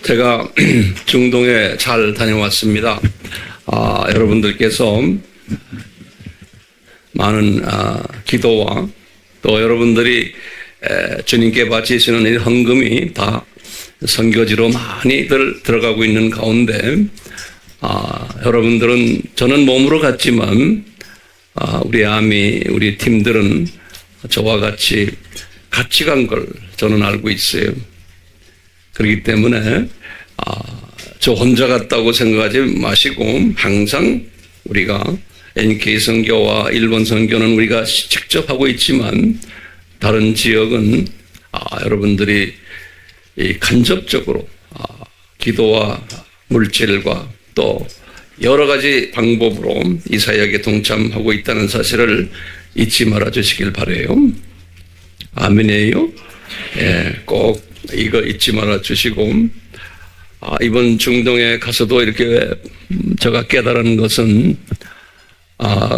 제가 중동에 잘 다녀왔습니다. 여러분들께서 많은 기도와 또 여러분들이 주님께 바치시는 이 헌금이 다 선교지로 많이들 들어가고 있는 가운데 여러분들은 저는 몸으로 갔지만 우리 아미 우리 팀들은 저와 같이 간 걸 저는 알고 있어요. 그렇기 때문에 저 혼자 갔다고 생각하지 마시고 항상 우리가 NK 선교와 일본 선교는 우리가 직접 하고 있지만 다른 지역은 여러분들이 간접적으로 기도와 물질과 또 여러 가지 방법으로 이 사역에 동참하고 있다는 사실을 잊지 말아 주시길 바라요. 아멘이에요. 예, 꼭 이거 잊지 말아 주시고 이번 중동에 가서도 이렇게 제가 깨달은 것은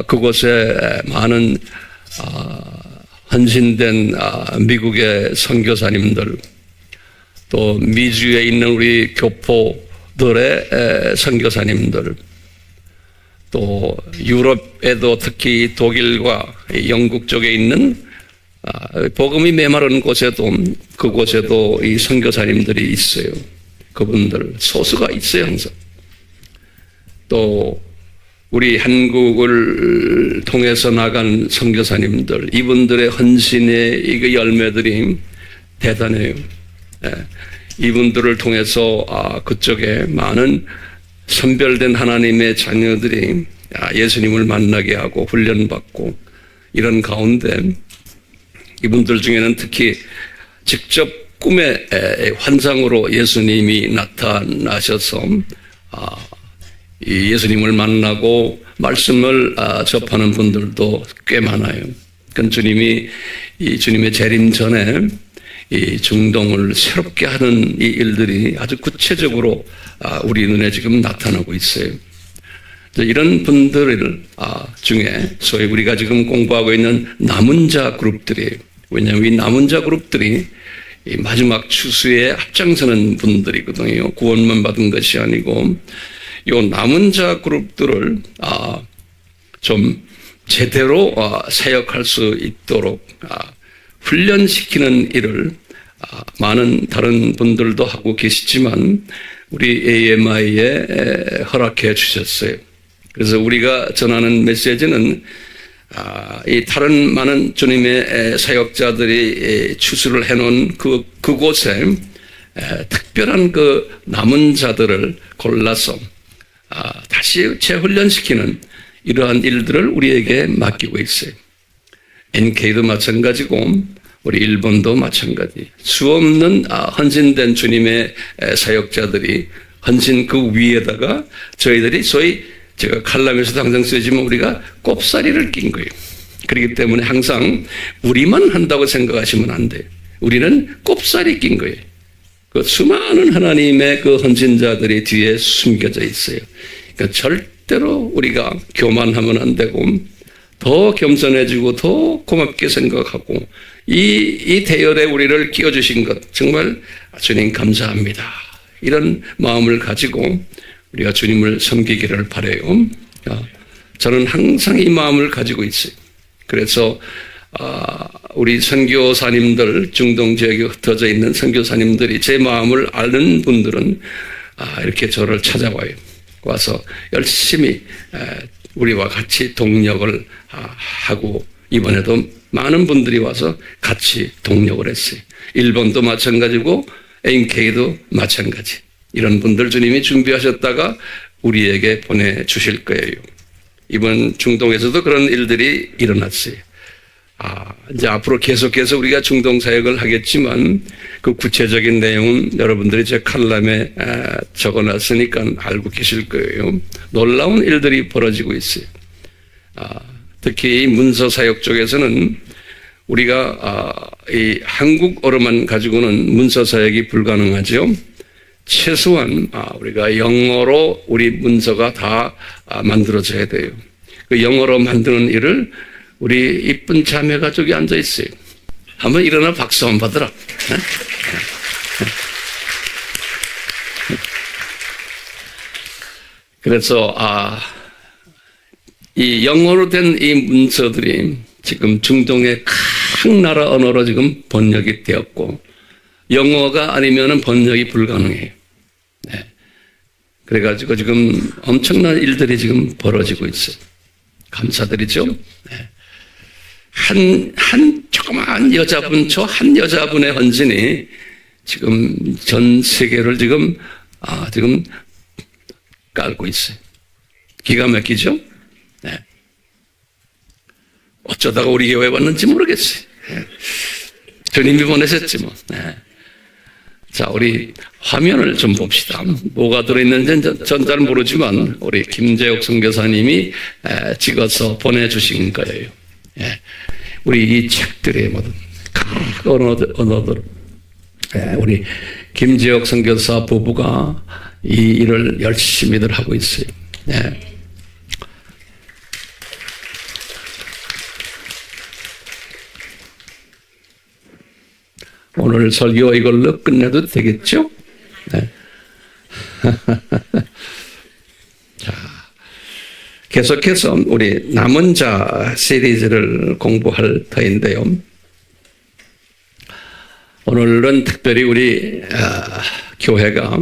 그곳에 많은 헌신된 미국의 선교사님들 또 미주에 있는 우리 교포들의 선교사님들 또 유럽에도 특히 독일과 영국 쪽에 있는 복음이 메마른 곳에도 그곳에도 이 선교사님들이 있어요. 그분들 소수가 있어요. 항상 또 우리 한국을 통해서 나간 선교사님들 이분들의 헌신의 이 열매들이 대단해요. 이분들을 통해서 그쪽에 많은 선별된 하나님의 자녀들이 예수님을 만나게 하고 훈련받고 이런 가운데 이분들 중에는 특히 직접 꿈의 환상으로 예수님이 나타나셔서 이 예수님을 만나고 말씀을 접하는 분들도 꽤 많아요. 그러니까 주님이 이 주님의 재림 전에 이 중동을 새롭게 하는 이 일들이 아주 구체적으로 우리 눈에 지금 나타나고 있어요. 이런 분들 중에 소위 우리가 지금 공부하고 있는 남은 자 그룹들이에요. 왜냐하면 이 남은 자 그룹들이 이 마지막 추수에 앞장서는 분들이거든요. 구원만 받은 것이 아니고 이 남은 자 그룹들을 좀 제대로 사역할 수 있도록 훈련시키는 일을 많은 다른 분들도 하고 계시지만 우리 AMI에 허락해 주셨어요. 그래서 우리가 전하는 메시지는 이 다른 많은 주님의 사역자들이 추수를 해놓은 그곳에 특별한 그 남은 자들을 골라서 다시 재훈련시키는 이러한 일들을 우리에게 맡기고 있어요. NK도 마찬가지고 우리 일본도 마찬가지. 수없는 헌신된 주님의 사역자들이 헌신 그 위에다가 저희들이 소위 제가 칼럼에서도 항상 쓰지만 우리가 꼽사리를 낀 거예요. 그렇기 때문에 항상 우리만 한다고 생각하시면 안 돼요. 우리는 꼽사리 낀 거예요. 그 수많은 하나님의 그 헌신자들이 뒤에 숨겨져 있어요. 그러니까 절대로 우리가 교만하면 안 되고 더 겸손해지고 더 고맙게 생각하고 이 대열에 우리를 끼워주신 것 정말 주님 감사합니다. 이런 마음을 가지고 우리가 주님을 섬기기를 바라요. 저는 항상 이 마음을 가지고 있어요. 그래서 우리 선교사님들 중동 지역에 흩어져 있는 선교사님들이 제 마음을 아는 분들은 이렇게 저를 찾아와요. 와서 열심히 우리와 같이 동력을 하고 이번에도 많은 분들이 와서 같이 동력을 했어요. 일본도 마찬가지고 NK도 마찬가지. 이런 분들 주님이 준비하셨다가 우리에게 보내주실 거예요. 이번 중동에서도 그런 일들이 일어났어요. 이제 앞으로 계속해서 우리가 중동 사역을 하겠지만 그 구체적인 내용은 여러분들이 제 칼럼에 적어놨으니까 알고 계실 거예요. 놀라운 일들이 벌어지고 있어요. 특히 문서 사역 쪽에서는 우리가 이 한국어로만 가지고는 문서 사역이 불가능하죠. 최소한 우리가 영어로 우리 문서가 다 만들어져야 돼요. 그 영어로 만드는 일을 우리 이쁜 자매가 저기 앉아 있어요. 한번 일어나 박수 한번 받으라. 그래서 이 영어로 된 이 문서들이 지금 중동의 각 나라 언어로 지금 번역이 되었고 영어가 아니면은 번역이 불가능해요. 네. 그래가지고 지금 엄청난 일들이 지금 벌어지고 있어요. 감사드리죠. 네. 한 조그마한 여자분, 저 한 여자분의 헌신이 지금 전 세계를 지금 깔고 있어요. 기가 막히죠? 네. 어쩌다가 우리 교회 왔는지 모르겠어요. 네. 주님이 보내셨지 뭐. 네. 자, 우리 화면을 좀 봅시다. 뭐가 들어있는지 전 잘 모르지만 우리 김재옥 선교사님이 찍어서 보내주신 거예요. 예. 우리 이 책들의 모든 각 언어들, 우리 김재옥 선교사 부부가 이 일을 열심히들 하고 있어요. 예. 오늘 설교 이걸로 끝내도 되겠죠? 네. 자, 계속해서 우리 남은 자 시리즈를 공부할 터인데요. 오늘은 특별히 우리 교회가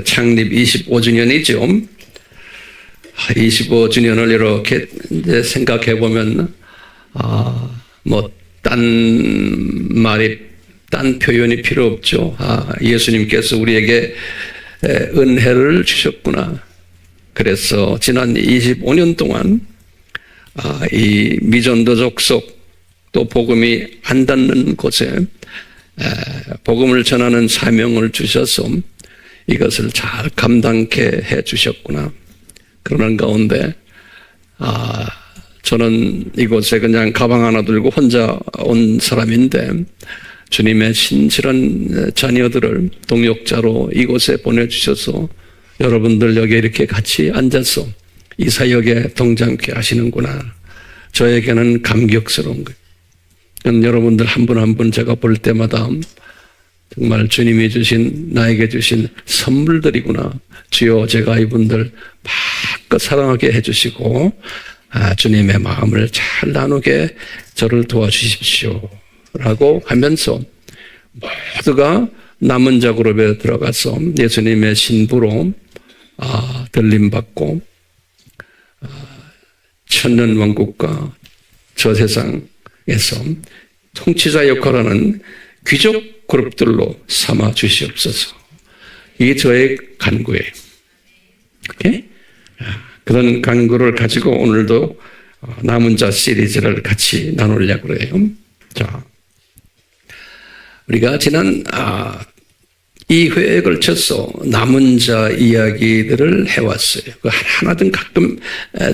창립 25주년이죠. 25주년을 이렇게 이제 생각해 보면 딴 표현이 필요 없죠. 예수님께서 우리에게 은혜를 주셨구나. 그래서 지난 25년 동안 이 미전도적 속 또 복음이 안 닿는 곳에 복음을 전하는 사명을 주셔서 이것을 잘 감당케 해 주셨구나. 그러는 가운데 저는 이곳에 그냥 가방 하나 들고 혼자 온 사람인데 주님의 신실한 자녀들을 동역자로 이곳에 보내주셔서 여러분들 여기 이렇게 같이 앉아서 이 사역에 동참케 하시는구나. 저에게는 감격스러운 거예요. 여러분들 한 분 한 분 제가 볼 때마다 정말 주님이 주신 나에게 주신 선물들이구나. 주여 제가 이분들 마음껏 사랑하게 해주시고 주님의 마음을 잘 나누게 저를 도와주십시오. 라고 하면서 모두가 남은 자 그룹에 들어가서 예수님의 신부로 들림받고 천년 왕국과 저 세상에서 통치자 역할하는 귀족 그룹들로 삼아 주시옵소서. 이게 저의 간구예요. 오케이? 그런 간구를 가지고 오늘도 남은 자 시리즈를 같이 나누려고 그래요. 자, 우리가 지난 이 회에 걸쳐서 남은 자 이야기들을 해왔어요. 하나든 가끔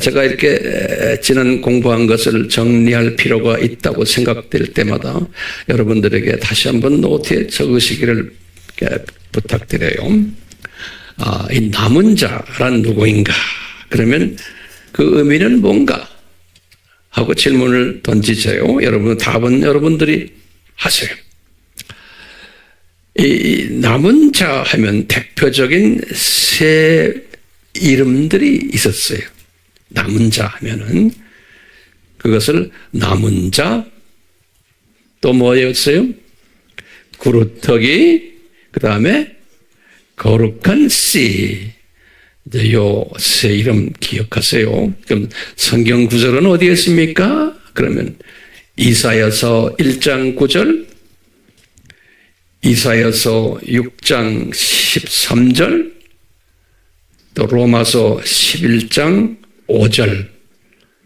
제가 이렇게 지난 공부한 것을 정리할 필요가 있다고 생각될 때마다 여러분들에게 다시 한번 노트에 적으시기를 부탁드려요. 이 남은 자란 누구인가? 그러면 그 의미는 뭔가? 하고 질문을 던지세요. 여러분 답은 여러분들이 하세요. 이 남은 자 하면 대표적인 세 이름들이 있었어요. 남은 자 하면은 그것을 남은 자 또 뭐였어요? 구루터기 그 다음에 거룩한 씨. 이제 요 세 이름 기억하세요. 그럼 성경 구절은 어디에 있습니까? 그러면 이사야서 1장 9절, 이사야서 6장 13절, 또 로마서 11장 5절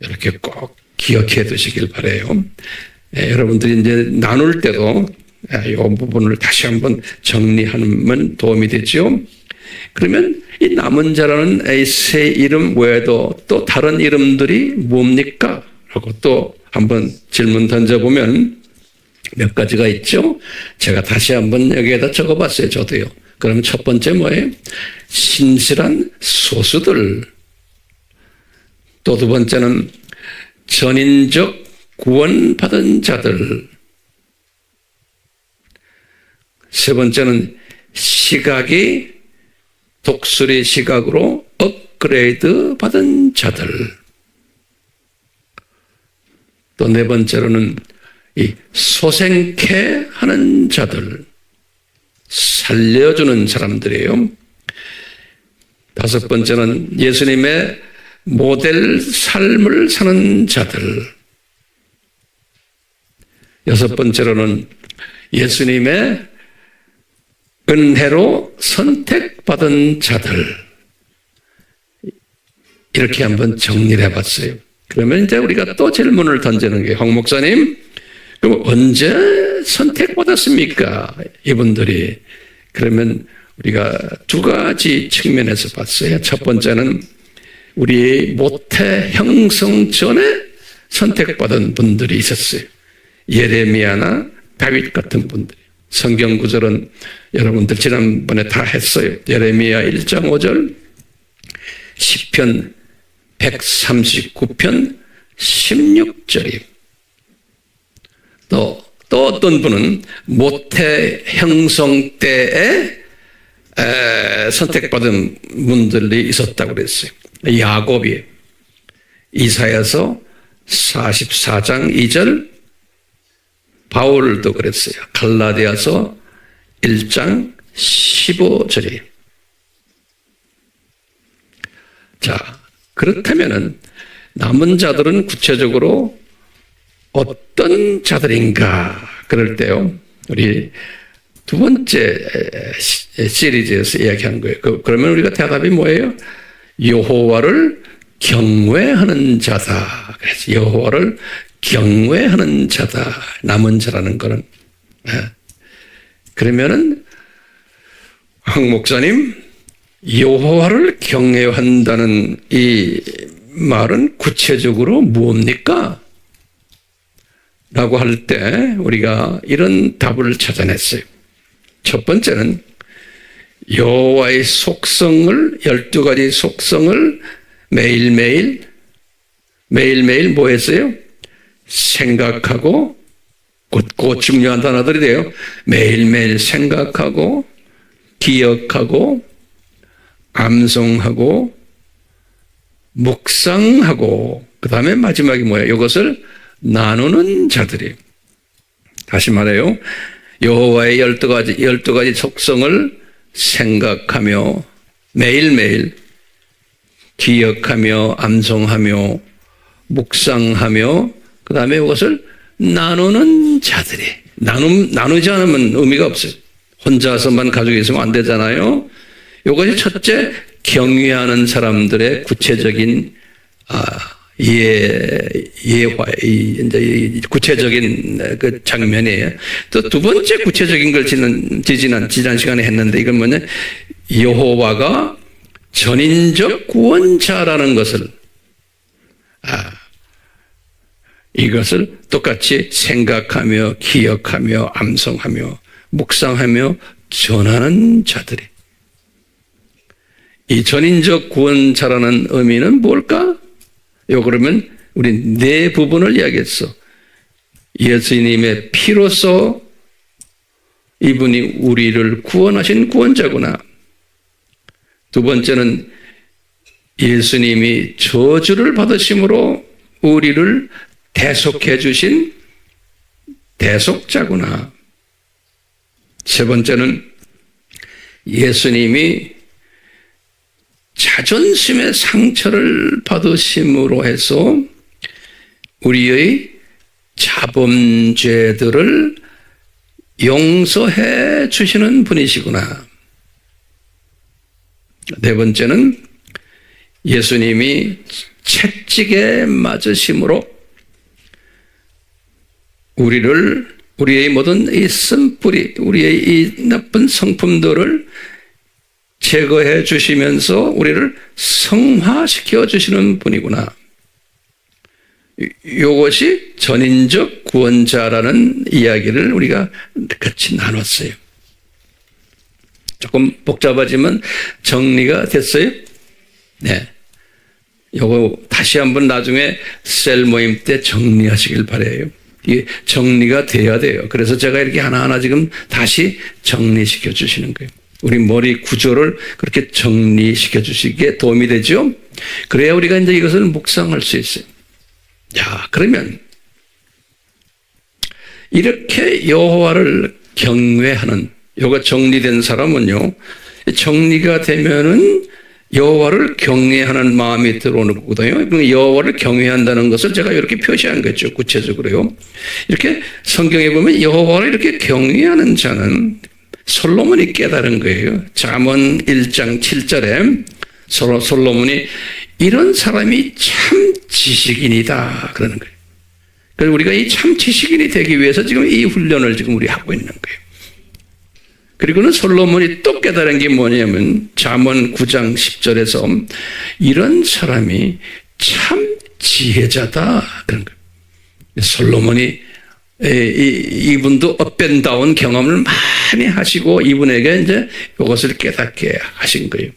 이렇게 꼭 기억해 두시길 바라요. 여러분들이 이제 나눌 때도 이 부분을 다시 한번 정리하면 도움이 되죠. 그러면 이 남은 자라는 이 세 이름 외에도 또 다른 이름들이 뭡니까? 라고 또 한번 질문 던져보면 몇 가지가 있죠. 제가 다시 한번 여기에다 적어봤어요. 저도요. 그러면 첫 번째 뭐예요? 신실한 소수들. 또 두 번째는 전인적 구원받은 자들. 세 번째는 시각이 독수리 시각으로 업그레이드 받은 자들. 또 네 번째로는 이 소생케 하는 자들, 살려주는 사람들이에요. 다섯 번째는 예수님의 모델 삶을 사는 자들. 여섯 번째로는 예수님의 은혜로 선택받은 자들. 이렇게 한번 정리를 해봤어요. 그러면 이제 우리가 또 질문을 던지는 게, 황 목사님, 그럼 언제 선택받았습니까? 이분들이. 그러면 우리가 두 가지 측면에서 봤어요. 첫 번째는 우리 모태 형성 전에 선택받은 분들이 있었어요. 예레미야나 다윗 같은 분들. 성경 구절은 여러분들 지난번에 다 했어요. 예레미야 1장 5절, 시편 139편 16절이. 또 어떤 분은 모태 형성 때에 선택받은 분들이 있었다고 그랬어요. 야곱이 이사야서 44장 2절, 바울도 그랬어요. 갈라디아서 1장 15절이. 자, 그렇다면은 남은 자들은 구체적으로 어떤 자들인가? 그럴 때요, 우리 두 번째 시리즈에서 이야기한 거예요. 그러면 우리가 대답이 뭐예요? 여호와를 경외하는 자다. 그래서 여호와를 경외하는 자다. 남은 자라는 거는. 그러면은 황 목사님, 여호와를 경외한다는 이 말은 구체적으로 무엇입니까? 라고 할 때 우리가 이런 답을 찾아냈어요. 첫 번째는 여호와의 속성을, 12가지 속성을 매일매일 뭐 했어요? 생각하고, 곧 중요한 단어들이 돼요. 매일매일 생각하고, 기억하고, 암송하고, 묵상하고, 그 다음에 마지막이 뭐예요? 이것을 나누는 자들이. 다시 말해요. 여호와의 12가지 속성을 생각하며, 매일매일 기억하며, 암송하며, 묵상하며, 그 다음에 이것을 나누는 자들이. 나누지 않으면 의미가 없어요. 혼자서만 가지고 있으면 안 되잖아요. 이것이 첫째, 경외하는 사람들의 구체적인 구체적인 그 장면이에요. 또 두 번째 구체적인 걸 지난 시간에 했는데, 이건 뭐냐? 여호와가 전인적 구원자라는 것을, 이것을 똑같이 생각하며, 기억하며, 암송하며, 묵상하며 전하는 자들이. 이 전인적 구원자라는 의미는 뭘까? 그러면 우리 네 부분을 이야기했어. 예수님의 피로써 이분이 우리를 구원하신 구원자구나. 두 번째는 예수님이 저주를 받으심으로 우리를 대속해 주신 대속자구나. 세 번째는 예수님이 자존심의 상처를 받으심으로 해서 우리의 자범죄들을 용서해 주시는 분이시구나. 네 번째는 예수님이 채찍에 맞으심으로 우리의 모든 이 쓴뿌리, 우리의 이 나쁜 성품들을 제거해 주시면서 우리를 성화시켜 주시는 분이구나. 이것이 전인적 구원자라는 이야기를 우리가 같이 나눴어요. 조금 복잡하지만 정리가 됐어요? 네. 요거 다시 한번 나중에 셀 모임 때 정리하시길 바라요. 이게 정리가 돼야 돼요. 그래서 제가 이렇게 하나하나 지금 다시 정리시켜 주시는 거예요. 우리 머리 구조를 그렇게 정리시켜 주시기에 도움이 되죠. 그래야 우리가 이제 이것을 묵상할 수 있어요. 야, 그러면 이렇게 여호와를 경외하는, 요거 정리된 사람은요, 정리가 되면은 여호와를 경외하는 마음이 들어오는 거거든요. 여호와를 경외한다는 것을 제가 이렇게 표시한 거죠. 구체적으로요. 이렇게 성경에 보면 여호와를 이렇게 경외하는 자는 솔로몬이 깨달은 거예요. 잠언 1장 7절에 솔로몬이 이런 사람이 참 지식인이다 그러는 거예요. 그래서 우리가 이 참 지식인이 되기 위해서 지금 이 훈련을 지금 우리 하고 있는 거예요. 그리고는 솔로몬이 또 깨달은 게 뭐냐면 잠언 9장 10절에서 이런 사람이 참 지혜자다 그런 거예요. 솔로몬이 이분도 업앤다운 경험을 많이 하시고 이분에게 이제 이것을 깨닫게 하신 거예요.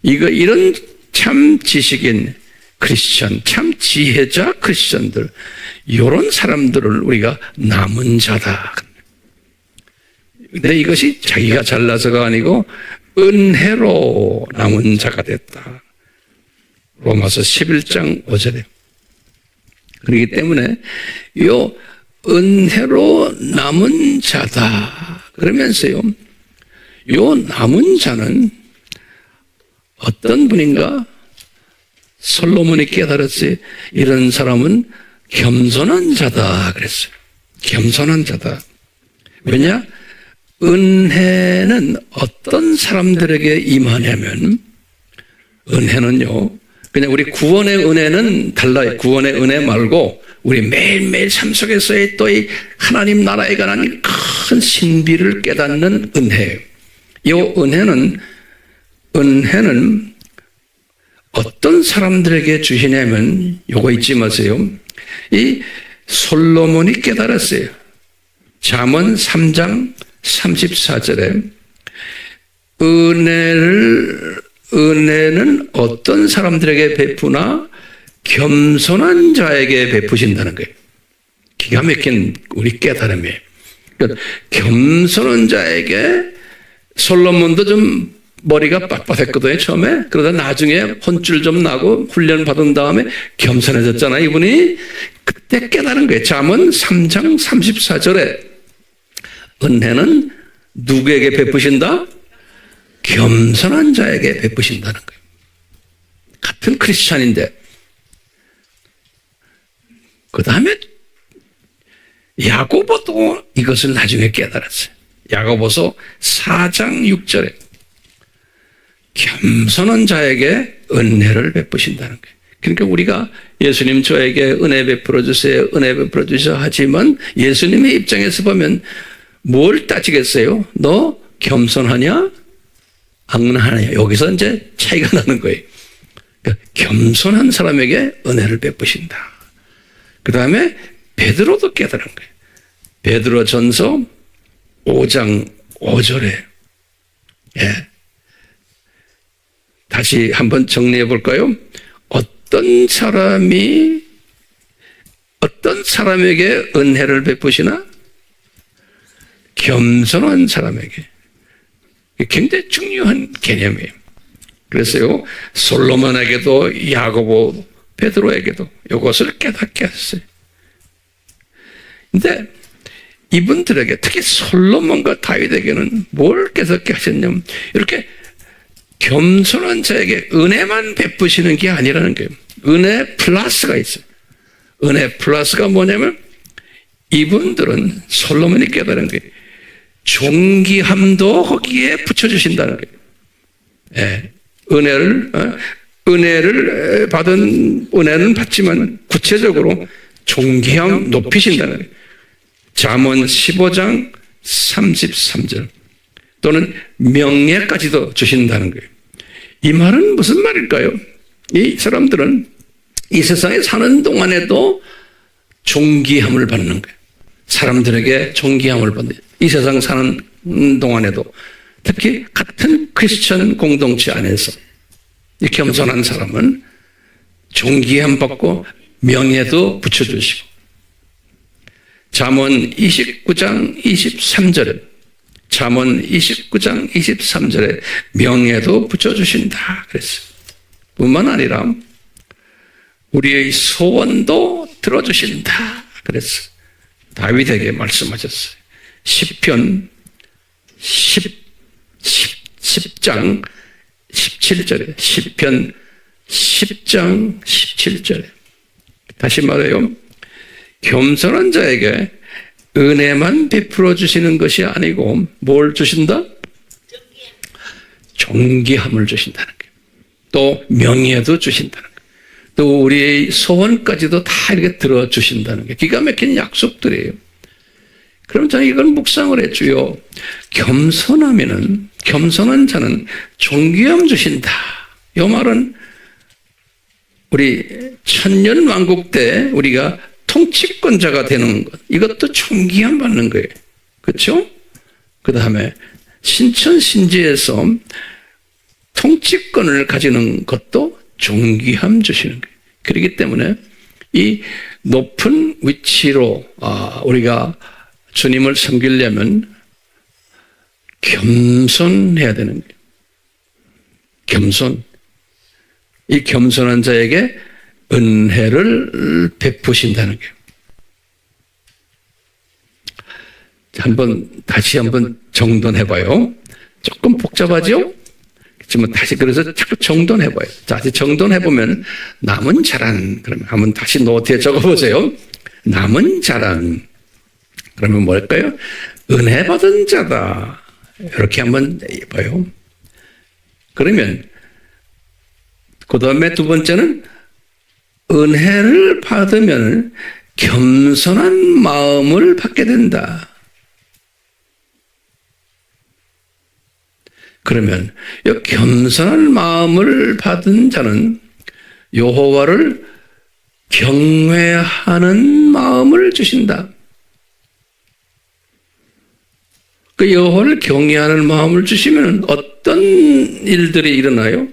이런 참 지식인 크리스천, 참 지혜자 크리스천들, 이런 사람들을 우리가 남은 자다. 근데 이것이 자기가 잘나서가 아니고 은혜로 남은 자가 됐다. 로마서 11장 5절에. 그렇기 때문에 요 은혜로 남은 자다 그러면서요, 요 남은 자는 어떤 분인가? 솔로몬이 깨달았어요. 이런 사람은 겸손한 자다 그랬어요. 겸손한 자다. 왜냐? 은혜는 어떤 사람들에게 임하냐면, 은혜는요, 그냥 우리 구원의 은혜는 달라요. 구원의 은혜 말고 우리 매일매일 삶 속에서의 또 이 하나님 나라에 관한 큰 신비를 깨닫는 은혜예요. 이 은혜는 어떤 사람들에게 주시냐면, 요거 잊지 마세요. 이 솔로몬이 깨달았어요. 잠언 3장 34절에 은혜는 어떤 사람들에게 베푸나 겸손한 자에게 베푸신다는 거예요. 기가 막힌 우리 깨달음이에요. 그러니까 겸손한 자에게, 솔로몬도 좀 머리가 빳빳했거든요, 처음에. 그러다 나중에 혼줄 좀 나고 훈련 받은 다음에 겸손해졌잖아요, 이분이. 그때 깨달은 거예요. 잠언 3장 34절에 은혜는 누구에게 베푸신다? 겸손한 자에게 베푸신다는 거예요. 같은 크리스찬인데. 그 다음에 야고보도 이것을 나중에 깨달았어요. 야고보서 4장 6절에 겸손한 자에게 은혜를 베푸신다는 거예요. 그러니까 우리가 예수님 저에게 은혜 베풀어 주세요, 은혜 베풀어 주셔 하지만 예수님의 입장에서 보면 뭘 따지겠어요? 너 겸손하냐? 악랄하냐? 여기서 이제 차이가 나는 거예요. 그러니까 겸손한 사람에게 은혜를 베푸신다. 그 다음에 베드로도 깨달은 거예요. 베드로 전서 5장 5절에. 예. 다시 한번 정리해 볼까요? 어떤 사람에게 은혜를 베푸시나? 겸손한 사람에게. 굉장히 중요한 개념이에요. 그래서요, 솔로몬에게도 야고보, 베드로에게도 이것을 깨닫게 했어요. 근데 이분들에게, 특히 솔로몬과 다윗에게는 뭘 깨닫게 하셨냐면, 이렇게 겸손한 자에게 은혜만 베푸시는 게 아니라는 거예요. 은혜 플러스가 있어요. 은혜 플러스가 뭐냐면, 이분들은 솔로몬이 깨달은 거예요. 존귀함도 거기에 붙여주신다는 거예요. 예. 은혜를 받은, 은혜는 받지만 구체적으로 존귀함 높이신다는 거예요. 잠언 15장 33절. 또는 명예까지도 주신다는 거예요. 이 말은 무슨 말일까요? 이 사람들은 이 세상에 사는 동안에도 존귀함을 받는 거예요. 사람들에게 존귀함을 받는, 이 세상 사는 동안에도, 특히 같은 크리스천 공동체 안에서 이 겸손한 사람은 존귀함 받고 명예도 붙여주시고. 잠언 29장 23절에 잠언 29장 23절에 명예도 붙여주신다 그랬어요. 뿐만 아니라 우리의 소원도 들어주신다 그랬어요. 다윗에게 말씀하셨어요. 시편 10장 17절에 시편 10장 17절에 다시 말해요. 겸손한 자에게 은혜만 베풀어 주시는 것이 아니고 뭘 주신다? 존귀함을 주신다는 거예요. 또 명예도 주신다는 거예요. 또 우리의 소원까지도 다 이렇게 들어주신다는 게 기가 막힌 약속들이에요. 그럼 저는 이걸 묵상을 했주요. 겸손하면은, 겸손한 자는 존귀함 주신다. 이 말은 우리 천년왕국 때 우리가 통치권자가 되는 것, 이것도 존귀함 받는 거예요. 그렇죠? 그 다음에 신천신지에서 통치권을 가지는 것도 존귀함 주시는 거예요. 그렇기 때문에 이 높은 위치로 우리가 주님을 섬기려면 겸손해야 되는 거예요. 겸손. 이 겸손한 자에게 은혜를 베푸신다는 거예요. 다시 한번 정돈해봐요. 조금 복잡하죠? 그렇지만 다시 그래서 자꾸 정돈해봐요. 자, 다시 정돈해보면 남은 자란, 그러면 한번 다시 노트에 적어보세요. 남은 자란. 그러면 뭘까요? 은혜 받은 자다. 이렇게 한번 봐요. 그러면 그 다음에 두 번째는 은혜를 받으면 겸손한 마음을 받게 된다. 그러면 이 겸손한 마음을 받은 자는 여호와를 경외하는 마음을 주신다. 그 여호와를 경외하는 마음을 주시면 어떤 일들이 일어나요?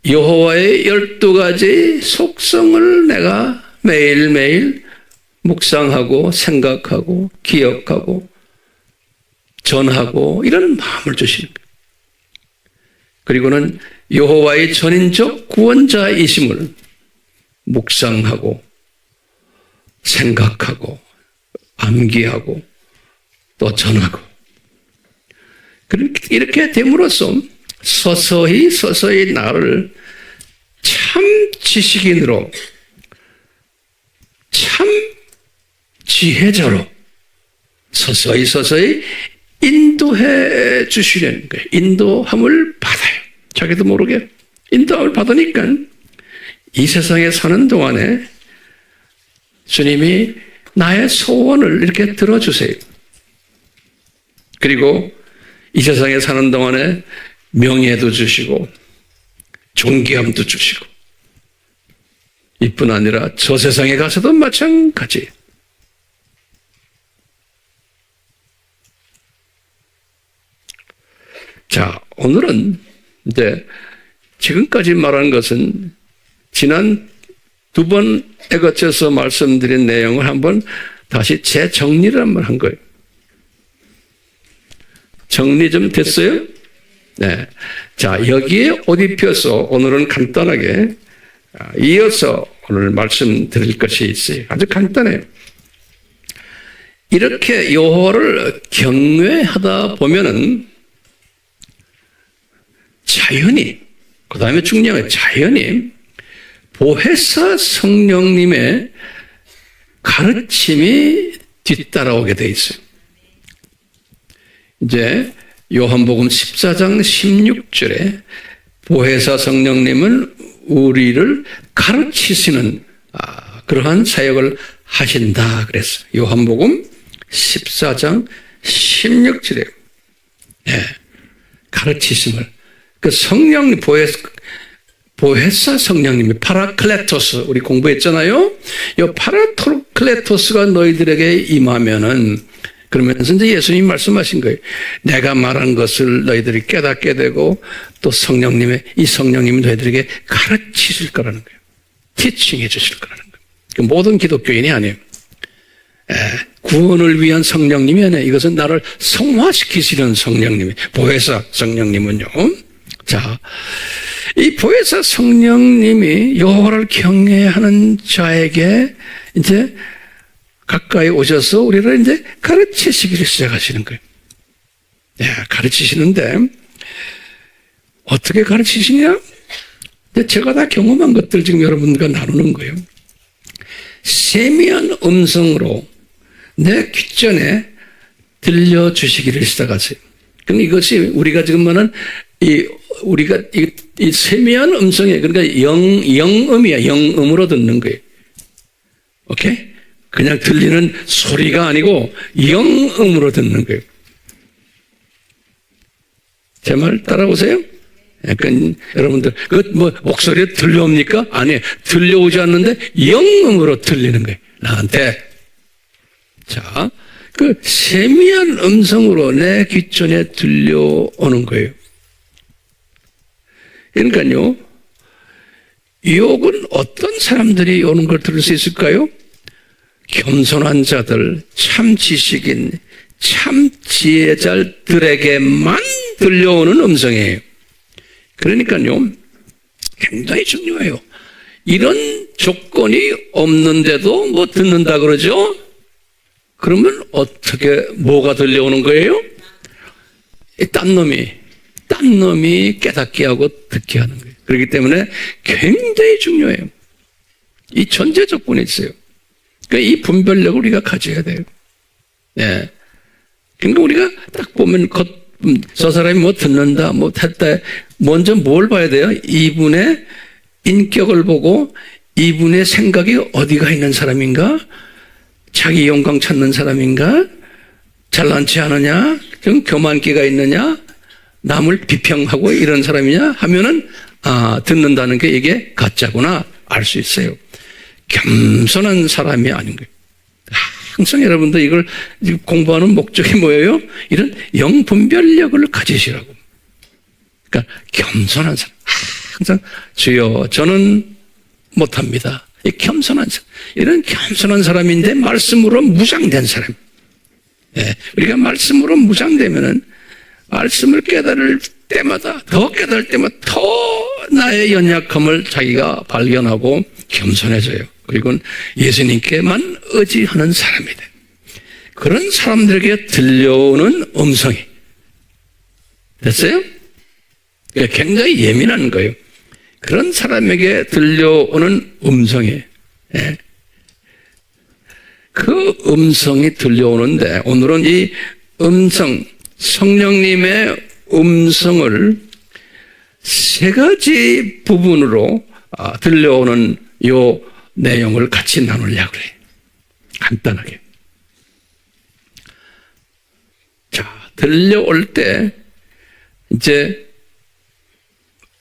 여호와의 12가지 속성을 내가 매일매일 묵상하고 생각하고 기억하고 전하고 이런 마음을 주시는 거예요. 그리고는 여호와의 전인적 구원자이심을 묵상하고 생각하고 암기하고 또 전하고 이렇게 됨으로써 서서히 나를 참 지식인으로 참 지혜자로 서서히 인도해 주시려는 거예요. 인도함을 받아요. 자기도 모르게 인도함을 받으니까 이 세상에 사는 동안에 주님이 나의 소원을 이렇게 들어주세요. 그리고 이 세상에 사는 동안에 명예도 주시고 존귀함도 주시고 이뿐 아니라 저 세상에 가서도 마찬가지. 자, 오늘은 이제 지금까지 말한 것은 지난 두 번에 거쳐서 말씀드린 내용을 한번 다시 재정리를 한번 한 거예요. 정리 좀 됐어요? 네. 자, 여기에 옷 입혀서 오늘은 간단하게 이어서 오늘 말씀드릴 것이 있어요. 아주 간단해요. 이렇게 여호와를 경외하다 보면은 자연히, 그 다음에 중요한 건 자연히 보혜사 성령님의 가르침이 뒤따라오게 돼 있어요. 이제 요한복음 14장 16절에 보혜사 성령님은 우리를 가르치시는 그러한 사역을 하신다 그랬어요. 요한복음 14장 16절에 가르치심을 그 성령님 보혜사 성령님이 파라클레토스 우리 공부했잖아요. 이 파라클레토스가 너희들에게 임하면은 그러면서 이제 예수님이 말씀하신 거예요. 내가 말한 것을 너희들이 깨닫게 되고 또 이 성령님이 너희들에게 가르치실 거라는 거예요. 티칭해 주실 거라는 거예요. 모든 기독교인이 아니에요. 구원을 위한 성령님이 아니에요. 이것은 나를 성화시키시는 성령님이, 보혜사 성령님은요. 자, 이 보혜사 성령님이 여호와를 경외하는 자에게 이제 가까이 오셔서 우리를 이제 가르치시기를 시작하시는 거예요. 네, 가르치시는데 어떻게 가르치시냐? 제가 다 경험한 것들 지금 여러분들과 나누는 거예요. 세미한 음성으로 내 귓전에 들려주시기를 시작하세요. 그럼 이것이 우리가 지금 말하는 우리가 이 세미한 음성에, 그러니까 영음이야. 영음으로 듣는 거예요. 오케이? 그냥 들리는 소리가 아니고 영음으로 듣는 거예요. 제 말 따라오세요? 약간 여러분들 목소리에 들려옵니까? 아니, 들려오지 않는데 영음으로 들리는 거예요. 나한테. 자, 그 세미한 음성으로 내 귓전에 들려오는 거예요. 그러니까요, 유혹은 어떤 사람들이 오는 걸 들을 수 있을까요? 겸손한 자들, 참 지식인, 참 지혜자들에게만 들려오는 음성이에요. 그러니까요, 굉장히 중요해요. 이런 조건이 없는데도 뭐 듣는다 그러죠? 그러면 어떻게, 뭐가 들려오는 거예요? 딴 놈이 깨닫게 하고 듣게 하는 거예요. 그렇기 때문에 굉장히 중요해요. 이 전제 조건이 있어요. 그러니까 이 분별력을 우리가 가져야 돼요. 네. 그러니까 우리가 딱 보면 저 사람이 뭐 듣는다, 뭐 했다. 먼저 뭘 봐야 돼요? 이분의 인격을 보고 이분의 생각이 어디가 있는 사람인가? 자기 영광 찾는 사람인가? 잘난 체 하느냐? 좀 교만기가 있느냐? 남을 비평하고 이런 사람이냐? 하면은, 듣는다는 게 이게 가짜구나. 알 수 있어요. 겸손한 사람이 아닌 거예요. 항상 여러분들 이걸 공부하는 목적이 뭐예요? 이런 영분별력을 가지시라고. 그러니까 겸손한 사람. 항상 주여, 저는 못합니다. 이 겸손한 사람. 이런 겸손한 사람인데 말씀으로 무장된 사람. 예, 우리가 말씀으로 무장되면은 말씀을 깨달을 때마다, 더 깨달을 때마다 더 나의 연약함을 자기가 발견하고 겸손해져요. 그리고 예수님께만 의지하는 사람이 돼. 그런 사람들에게 들려오는 음성이. 됐어요? 굉장히 예민한 거예요. 그런 사람에게 들려오는 음성이. 예. 그 음성이 들려오는데 오늘은 이 음성, 성령님의 음성을 세 가지 부분으로 들려오는 요 내용을 같이 나누려고 해요. 간단하게. 자, 들려올 때 이제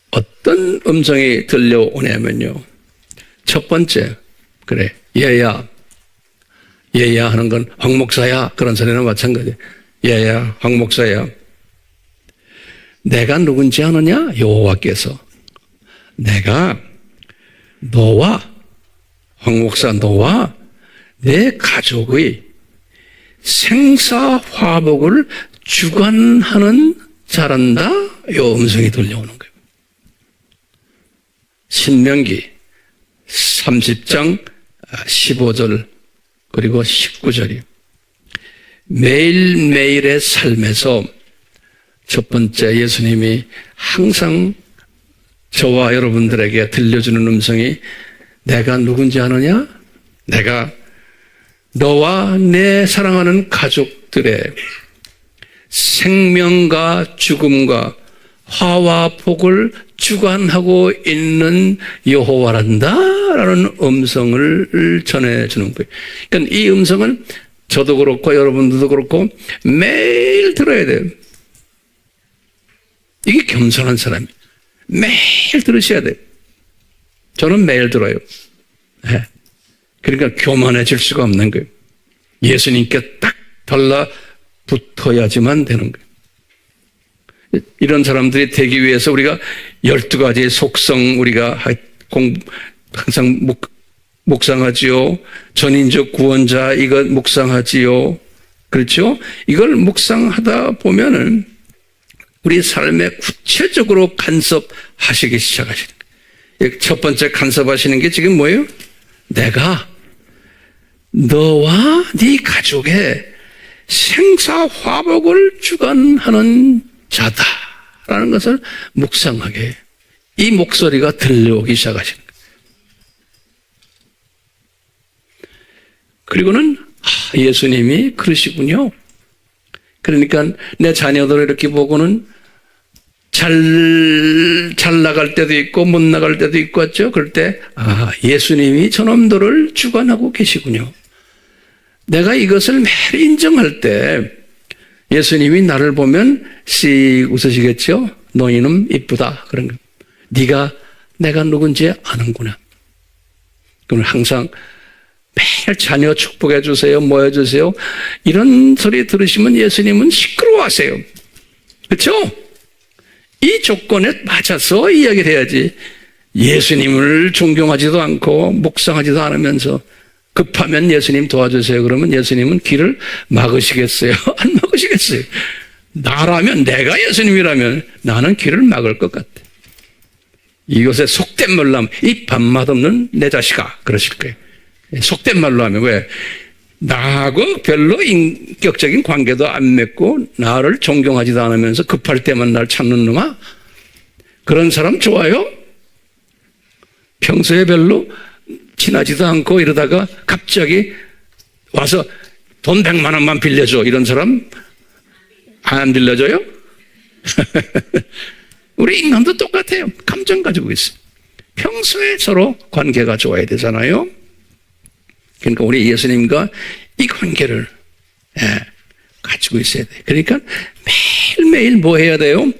어떤 음성이 들려오냐면요. 첫 번째, 그래, 얘야 하는 건 황 목사야. 그런 소리는 마찬가지예요. 얘야, 황 목사야. 내가 누군지 아느냐? 여호와께서. 내가 너와, 황 목사 너와 내 가족의 생사화복을 주관하는 자란다. 요 음성이 들려오는 거예요. 신명기 30장 15절 그리고 19절이요. 매일매일의 삶에서 첫 번째 예수님이 항상 저와 여러분들에게 들려주는 음성이 내가 누군지 아느냐? 내가 너와 내 사랑하는 가족들의 생명과 죽음과 화와 복을 주관하고 있는 여호와란다라는 음성을 전해주는 거예요. 그러니까 이 음성을 저도 그렇고 여러분들도 그렇고 매일 들어야 돼요. 이게 겸손한 사람이에요. 매일 들으셔야 돼요. 저는 매일 들어요. 네. 그러니까 교만해질 수가 없는 거예요. 예수님께 딱 달라붙어야지만 되는 거예요. 이런 사람들이 되기 위해서 우리가 12가지 속성 우리가 항상 묵상하지요. 전인적 구원자 이거 묵상하지요. 그렇죠? 이걸 묵상하다 보면은 우리 삶에 구체적으로 간섭하시기 시작하시는 거예요. 첫 번째 간섭하시는 게 지금 뭐예요? 내가 너와 네 가족의 생사화복을 주관하는 자다라는 것을 묵상하게 해요. 이 목소리가 들려오기 시작하시는 거예요. 그리고는 예수님이 그러시군요. 그러니까 내 자녀들을 이렇게 보고는 잘 나갈 때도 있고 못 나갈 때도 있고 했죠. 그럴 때 예수님이 저놈들을 주관하고 계시군요. 내가 이것을 매일 인정할 때 예수님이 나를 보면 씩 웃으시겠죠. 너 이놈 이쁘다. 그런 거. 네가 내가 누군지 아는구나. 그럼 항상 매일 자녀 축복해 주세요. 뭐 해주세요. 이런 소리 들으시면 예수님은 시끄러워하세요. 그렇죠? 이 조건에 맞춰서 이야기를 해야지. 예수님을 존경하지도 않고 묵상하지도 않으면서 급하면 예수님 도와주세요. 그러면 예수님은 길을 막으시겠어요? 안 막으시겠어요? 나라면, 내가 예수님이라면 나는 길을 막을 것 같아. 이것에 속된 말로 하면 이 밥맛 없는 내 자식아 그러실 거예요. 속된 말로 하면 왜? 나하고 별로 인격적인 관계도 안 맺고 나를 존경하지도 않으면서 급할 때만 날 찾는 놈아? 그런 사람 좋아요? 평소에 별로 친하지도 않고 이러다가 갑자기 와서 돈 100만 원만 빌려줘. 이런 사람 안 빌려줘요? 우리 인간도 똑같아요. 감정 가지고 있어요. 평소에 서로 관계가 좋아야 되잖아요. 그러니까 우리 예수님과 이 관계를 가지고 있어야 돼요. 그러니까 매일매일 뭐 해야 돼요?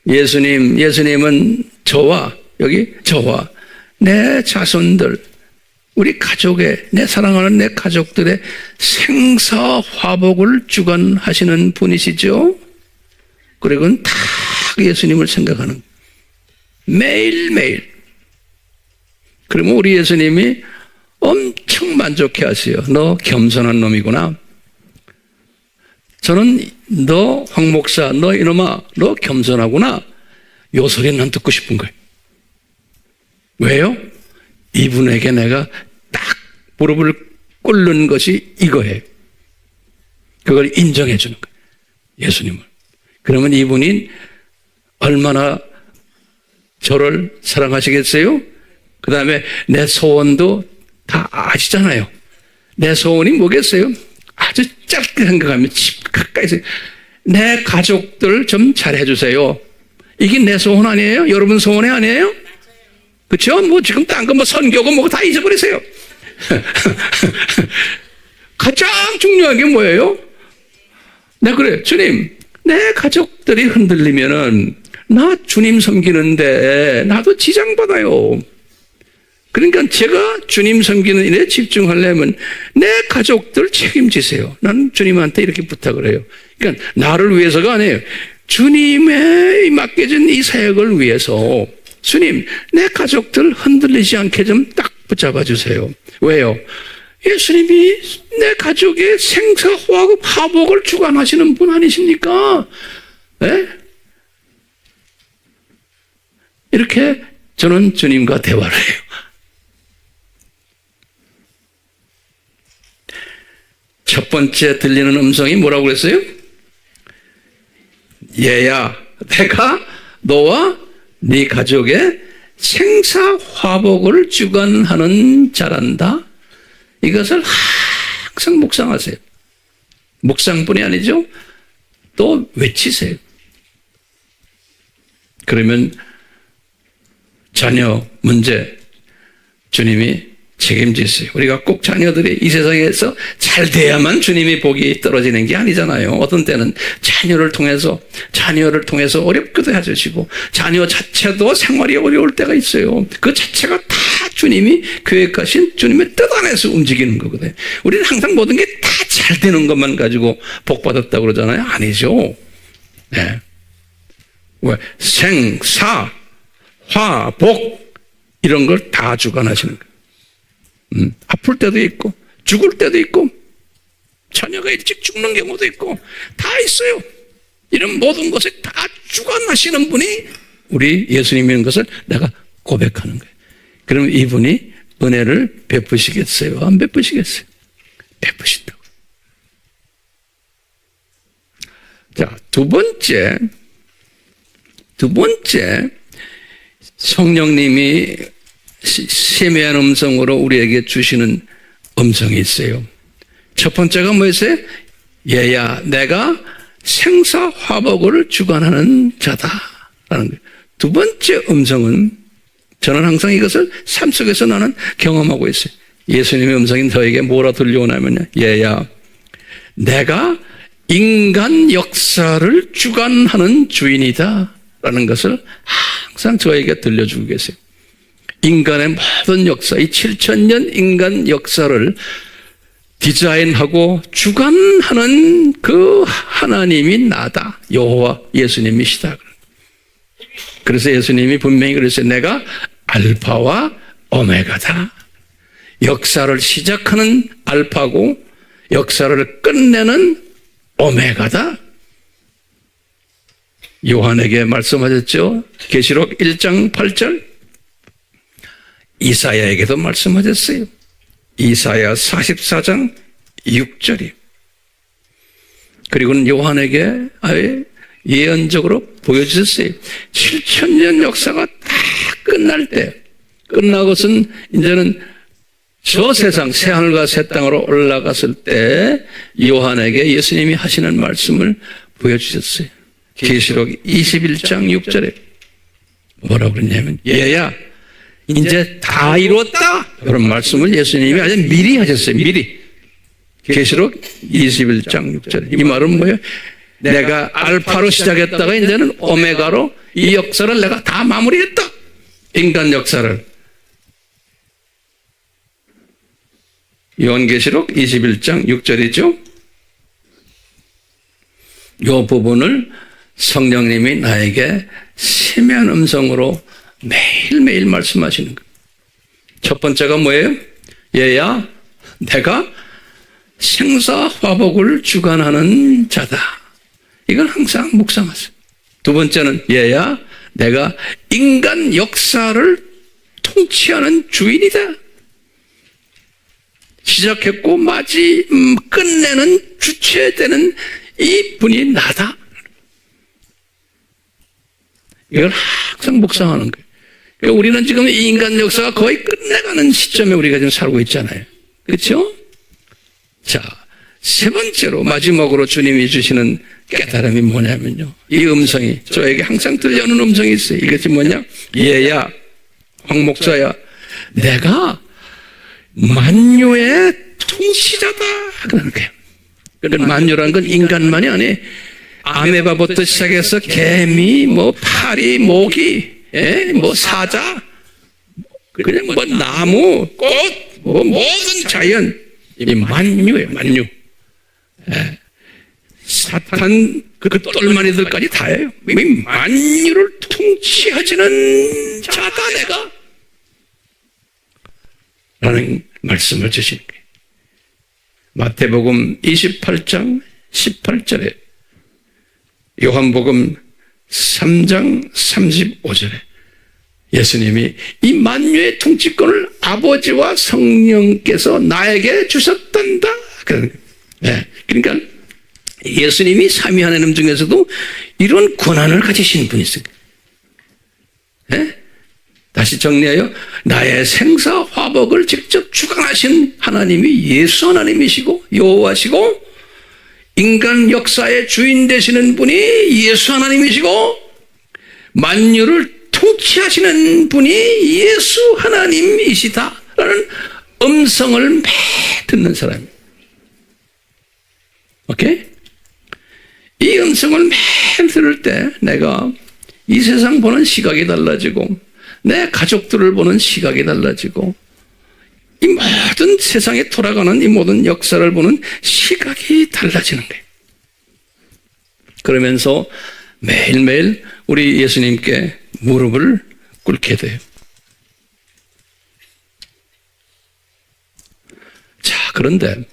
예수님은 저와 내 자손들, 우리 가족의, 내 사랑하는 내 가족들의 생사화복을 주관하시는 분이시죠. 그리고는 다 예수님을 생각하는 매일매일. 그러면 우리 예수님이 엄청 만족해 하세요. 너 겸손한 놈이구나. 저는 너 황 목사, 너 이놈아, 너 겸손하구나. 요 소리는 난 듣고 싶은 거예요. 왜요? 이분에게 내가 딱 무릎을 꿇는 것이 이거예요. 그걸 인정해 주는 거예요. 예수님을. 그러면 이분이 얼마나 저를 사랑하시겠어요? 그 다음에 내 소원도 다 아시잖아요. 내 소원이 뭐겠어요? 아주 짧게 생각하면 집 가까이서 내 가족들 좀 잘해주세요. 이게 내 소원 아니에요? 여러분 소원이 아니에요? 그렇죠? 뭐 지금 딴 거 뭐 선교고 뭐고 다 잊어버리세요. 가장 중요한 게 뭐예요? 네, 그래. 주님, 내 가족들이 흔들리면은 나 주님 섬기는데 나도 지장받아요. 그러니까 제가 주님 섬기는 일에 집중하려면 내 가족들 책임지세요. 나는 주님한테 이렇게 부탁을 해요. 그러니까 나를 위해서가 아니에요. 주님의 맡겨진 이 사역을 위해서 주님, 내 가족들 흔들리지 않게 좀 딱 붙잡아 주세요. 왜요? 예수님이 내 가족의 생사화복을 주관하시는 분 아니십니까? 네? 이렇게 저는 주님과 대화를 해요. 첫 번째 들리는 음성이 뭐라고 그랬어요? 얘야, 내가 너와 네 가족의 생사화복을 주관하는 자란다. 이것을 항상 묵상하세요. 묵상뿐이 아니죠. 또 외치세요. 그러면 자녀 문제 주님이 책임지세요. 우리가 꼭 자녀들이 이 세상에서 잘 돼야만 주님이 복이 떨어지는 게 아니잖아요. 어떤 때는 자녀를 통해서 어렵기도 해주시고 자녀 자체도 생활이 어려울 때가 있어요. 그 자체가 다 주님이 계획하신 주님의 뜻 안에서 움직이는 거거든요. 우리는 항상 모든 게 다 잘 되는 것만 가지고 복 받았다고 그러잖아요. 아니죠. 네. 왜? 생, 사, 화, 복 이런 걸 다 주관하시는 거예요. 아플 때도 있고 죽을 때도 있고 자녀가 일찍 죽는 경우도 있고 다 있어요. 이런 모든 것을 다 주관하시는 분이 우리 예수님인 것을 내가 고백하는 거예요. 그럼 이분이 은혜를 베푸시겠어요? 안 베푸시겠어요? 베푸신다고. 자, 두 번째 성령님이 세미한 음성으로 우리에게 주시는 음성이 있어요. 첫 번째가 뭐였어요? 얘야, 내가 생사화복을 주관하는 자다라는 거예요. 두 번째 음성은 저는 항상 이것을 삶 속에서 나는 경험하고 있어요. 예수님의 음성이 저에게 뭐라 들려오냐면요. 얘야, 내가 인간 역사를 주관하는 주인이다 라는 것을 항상 저에게 들려주고 계세요. 인간의 모든 역사, 이 7,000년 인간 역사를 디자인하고 주관하는 그 하나님이 나다. 여호와 예수님이시다. 그래서 예수님이 분명히 그랬어요. 내가 알파와 오메가다. 역사를 시작하는 알파고 역사를 끝내는 오메가다. 요한에게 말씀하셨죠. 계시록 1장 8절. 이사야에게도 말씀하셨어요. 이사야 44장 6절이. 그리고는 요한에게 아예 예언적으로 보여주셨어요. 7,000년 역사가 다 끝날 때, 끝나고선 이제는 저 세상, 새하늘과 새 땅으로 올라갔을 때 요한에게 예수님이 하시는 말씀을 보여주셨어요. 계시록 21장 6절에 뭐라고 그랬냐면 얘야, 이제 다 이루었다. 그런 말씀을 예수님이 아주 미리 하셨어요. 미리. 계시록 21장 6절에. 이 말은 뭐예요? 내가 알파로 시작했다가 이제는 오메가로 이 역사를 내가 다 마무리했다. 인간 역사를. 요한계시록 21장 6절이죠. 이 부분을 성령님이 나에게 세미한 음성으로 매일매일 말씀하시는 거예요. 첫 번째가 뭐예요? 얘야, 내가 생사화복을 주관하는 자다. 이걸 항상 묵상하세요. 두 번째는 얘야, 내가 인간 역사를 통치하는 주인이다. 시작했고 끝내는 주체되는 이 분이 나다. 이걸 항상 묵상하는 거예요. 그러니까 우리는 지금 이 인간 역사가 거의 끝내가는 시점에 우리가 지금 살고 있잖아요. 그렇죠? 자, 세 번째로 마지막으로 주님이 주시는 깨달음이 뭐냐면요. 이 음성이 저에게 항상 들려오는 음성이 있어요. 이것이 뭐냐? 얘야, 황 목사야, 내가 만유의 통치자다. 그러는 거예요. 만유라는 건 인간만이 아니에요. 아메바부터 시작해서 개미, 파리, 모기, 사자, 그냥 나무, 꽃, 모든 자연, 이 만유예요, 만유. 사탄, 그 똘마니들까지 다예요. 이 만유를 통치하지는 자다, 내가. 라는 말씀을 주시는 거예요. 마태복음 28장 18절에 요한복음 3장 35절에 예수님이 이 만유의 통치권을 아버지와 성령께서 나에게 주셨단다. 그러니까 예수님이 삼위 하나님 중에서도 이런 권한을 가지신 분이세요. 다시 정리하여 나의 생사화복을 직접 주관하신 하나님이 예수 하나님이시고 여호와시고 인간 역사의 주인 되시는 분이 예수 하나님이시고 만유를 통치하시는 분이 예수 하나님이시다라는 음성을 매일 듣는 사람이에요. 오케이? 이 음성을 매일 들을 때 내가 이 세상 보는 시각이 달라지고 내 가족들을 보는 시각이 달라지고 이 모든 세상에 돌아가는 이 모든 역사를 보는 시각이 달라지는 거예요. 그러면서 매일매일 우리 예수님께 무릎을 꿇게 돼요. 그런데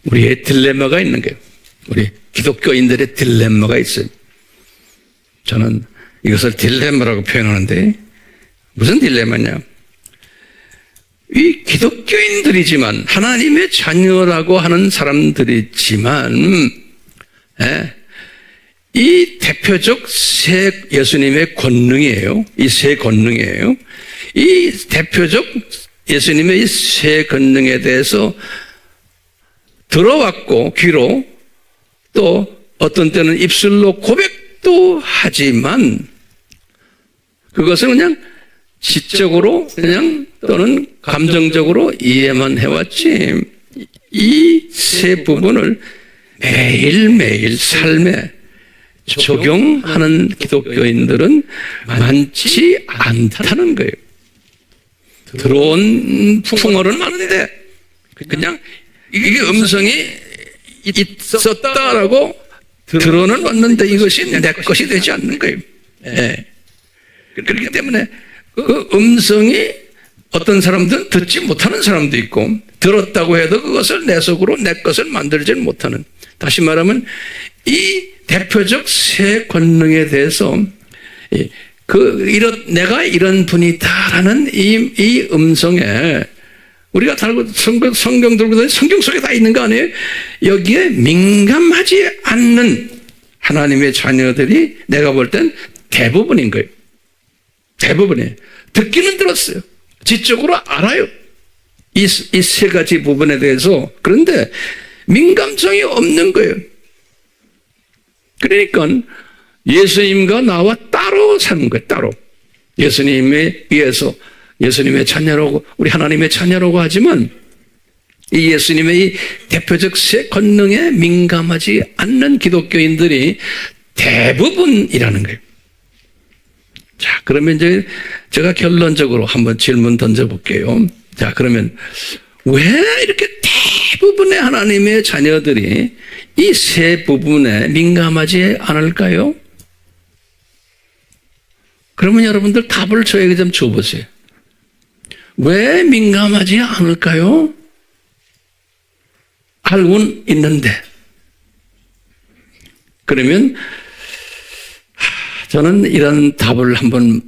우리의 딜레마가 있는 거예요. 우리 기독교인들의 딜레마가 있어요. 저는 이것을 딜레마라고 표현하는데 무슨 딜레마냐? 이 기독교인들이지만 하나님의 자녀라고 하는 사람들이지만 이 대표적 세 예수님의 권능이에요. 이 세 권능이에요. 이 대표적 예수님의 이 세 권능에 대해서 들어왔고 귀로 또 어떤 때는 입술로 고백도 하지만 그것을 그냥 지적으로 그냥 또는 감정적으로 이해만 해왔지 이 세 부분을 매일매일 삶에 적용하는 기독교인들은 많지 않다는 거예요. 들어온 풍어는 많은데 그냥 이게 음성이 있었다라고 들어는 왔는데 이것이 내 것이 되지 않는 거예요. 그렇기 때문에 그 음성이 어떤 사람들은 듣지 못하는 사람도 있고 들었다고 해도 그것을 내 속으로 내 것을 만들지 못하는, 다시 말하면 이 대표적 세 권능에 대해서 내가 이런 분이다라는 이 음성에 우리가 달고 성경 들고 다니는 성경 속에 다 있는 거 아니에요? 여기에 민감하지 않는 하나님의 자녀들이 내가 볼 땐 대부분인 거예요. 대부분이에요. 듣기는 들었어요. 지적으로 알아요. 이 세 가지 부분에 대해서. 그런데 민감성이 없는 거예요. 그러니까 예수님과 나와 따로 사는 거예요. 따로. 예수님에 의해서 예수님의 자녀라고, 우리 하나님의 자녀라고 하지만 이 예수님의 이 대표적 세 권능에 민감하지 않는 기독교인들이 대부분이라는 거예요. 자, 그러면 이제 제가 결론적으로 한번 질문 던져볼게요. 자, 그러면 왜 이렇게 대부분의 하나님의 자녀들이 이 세 부분에 민감하지 않을까요? 그러면 여러분들 답을 저에게 좀 줘보세요. 왜 민감하지 않을까요? 알고는 있는데. 그러면 저는 이런 답을 한번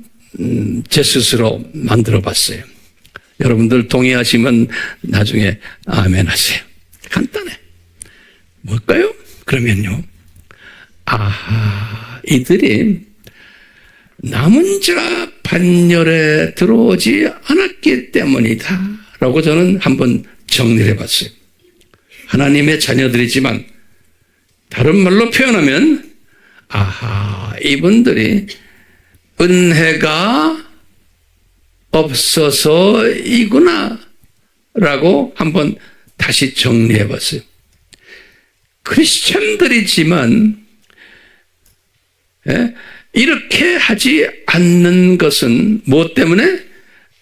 제 스스로 만들어 봤어요. 여러분들 동의하시면 나중에 아멘 하세요. 간단해. 뭘까요? 그러면요. 이들이 남은 자 반열에 들어오지 않았기 때문이다 라고 저는 한번 정리를 해봤어요. 하나님의 자녀들이지만 다른 말로 표현하면 이분들이 은혜가 없어서이구나 라고 한번 다시 정리해봤어요. 크리스천들이지만 이렇게 하지 않는 것은 무엇 때문에?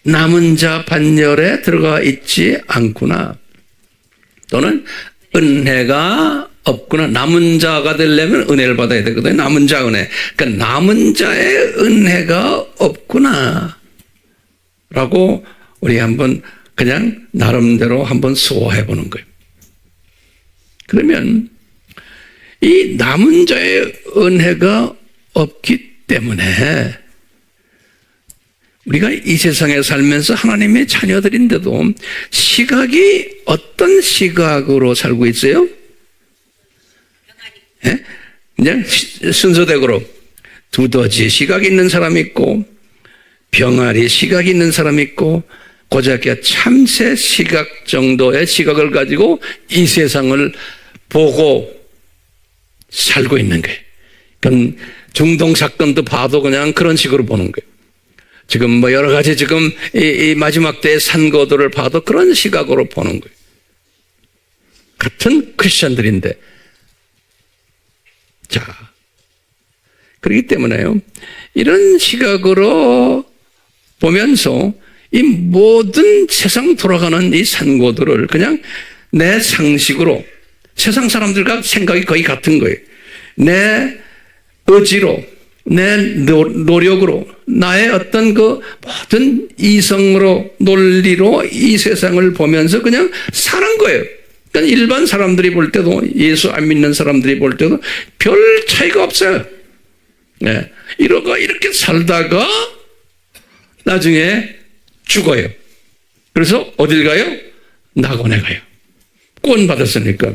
남은 자 반열에 들어가 있지 않구나. 또는 은혜가 없구나. 남은 자가 되려면 은혜를 받아야 되거든요. 남은 자 은혜. 그러니까 남은 자의 은혜가 없구나 라고 우리 한번 그냥 나름대로 한번 소화해 보는 거예요. 그러면 이 남은 자의 은혜가 없기 때문에 우리가 이 세상에 살면서 하나님의 자녀들인데도 시각이 어떤 시각으로 살고 있어요? 그냥 순서대로 두더지 시각이 있는 사람이 있고 병아리 시각이 있는 사람이 있고 고작이야 참새 시각 정도의 시각을 가지고 이 세상을 보고 살고 있는 거예요. 그건 중동 사건도 봐도 그냥 그런 식으로 보는 거예요. 지금 뭐 여러 가지 지금 이 마지막 때의 산고들을 봐도 그런 시각으로 보는 거예요. 같은 크리스천들인데. 자, 그렇기 때문에요. 이런 시각으로 보면서 이 모든 세상 돌아가는 이 산고들을 그냥 내 상식으로 세상 사람들과 생각이 거의 같은 거예요. 내 의지로, 내 노력으로, 나의 어떤 그 모든 이성으로 논리로 이 세상을 보면서 그냥 사는 거예요. 그러니까 일반 사람들이 볼 때도 예수 안 믿는 사람들이 볼 때도 별 차이가 없어요. 네. 이렇게 살다가 나중에 죽어요. 그래서 어딜 가요? 낙원에 가요. 구원 받았으니까.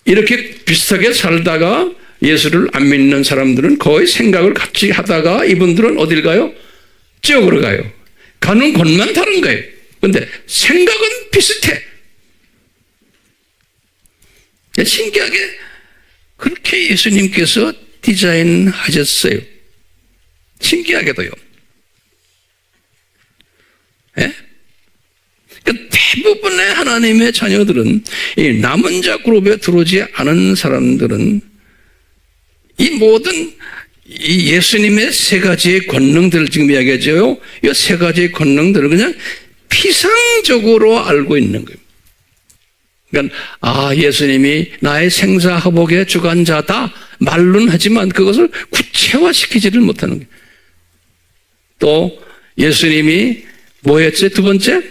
이렇게 비슷하게 살다가 예수를 안 믿는 사람들은 거의 생각을 같이 하다가 이분들은 어딜 가요? 지옥으로 가요. 가는 곳만 다른 거예요. 그런데 생각은 비슷해. 신기하게 그렇게 예수님께서 디자인하셨어요. 신기하게도요. 예? 그러니까 대부분의 하나님의 자녀들은 이 남은 자 그룹에 들어오지 않은 사람들은 이 모든 이 예수님의 세 가지의 권능들을 지금 이야기하죠. 이 세 가지의 권능들을 그냥 피상적으로 알고 있는 거예요. 그러니까 예수님이 나의 생사화복의 주관자다 말로는 하지만 그것을 구체화시키지를 못하는 거예요. 또 예수님이 뭐였지? 두 번째?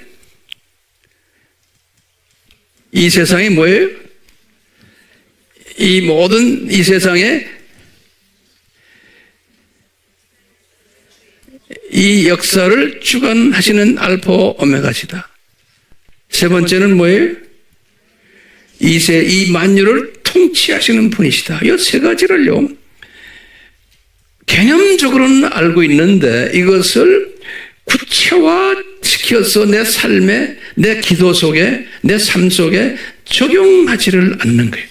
이 세상이 뭐예요? 이 모든 이 세상에 이 역사를 주관하시는 알파 오메가시다. 세 번째는 뭐예요? 이 만유를 통치하시는 분이시다. 이 세 가지를요, 개념적으로는 알고 있는데 이것을 구체화시켜서 내 삶에, 내 기도 속에, 내 삶 속에 적용하지를 않는 거예요.